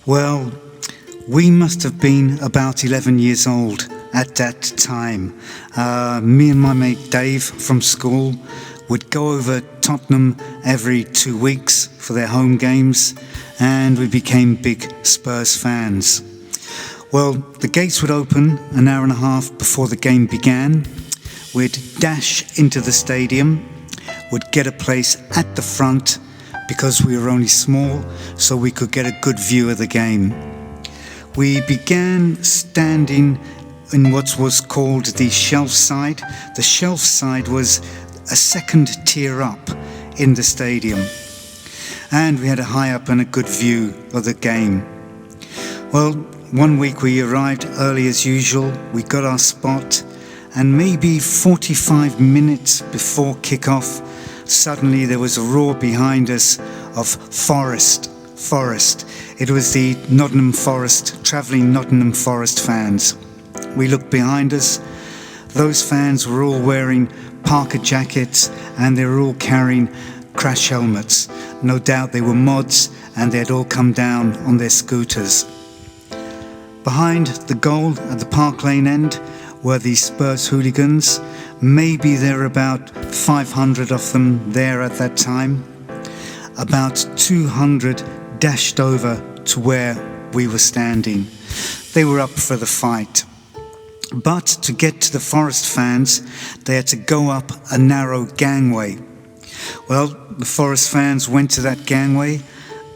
Well, we must have been about 11 years old at that time. Me and my mate Dave from school would go over Tottenham every 2 weeks for their home games, and we became big Spurs fans. Well, the gates would open an hour and a half before the game began. We'd dash into the stadium, would get a place at the front because we were only small, so we could get a good view of the game. We began standing in what was called the shelf side. The shelf side was a second tier up in the stadium, and we had a high up and a good view of the game. Well, one week we arrived early as usual. We got our spot, and maybe 45 minutes before kick-off, suddenly there was a roar behind us of Forest. It was the travelling Nottingham Forest fans. We looked behind us. Those fans were all wearing Parker jackets, and they were all carrying crash helmets. No doubt they were mods, and they had all come down on their scooters. Behind the goal at the Park Lane end were the Spurs hooligans. Maybe there were about 500 of them there at that time. About 200 dashed over to where we were standing. They were up for the fight. But to get to the Forest fans, they had to go up a narrow gangway. Well, the Forest fans went to that gangway.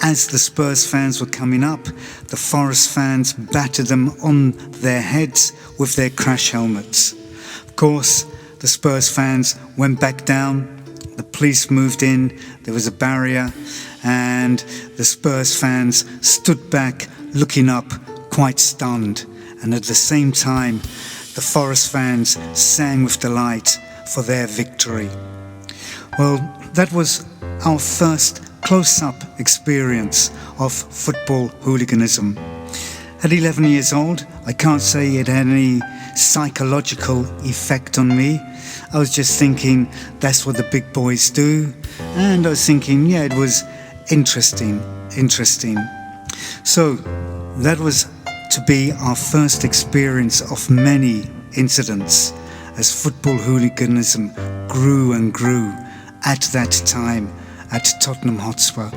As the Spurs fans were coming up, the Forest fans battered them on their heads with their crash helmets. Of course, the Spurs fans went back down. The police moved in. There was a barrier, and the Spurs fans stood back, looking up, quite stunned. And at the same time, the Forest fans sang with delight for their victory. Well, that was our first close-up experience of football hooliganism. At 11 years old, I can't say it had any psychological effect on me. I was just thinking that's what the big boys do, and I was thinking, yeah, it was interesting. So that was to be our first experience of many incidents as football hooliganism grew and grew at that time at Tottenham Hotspur.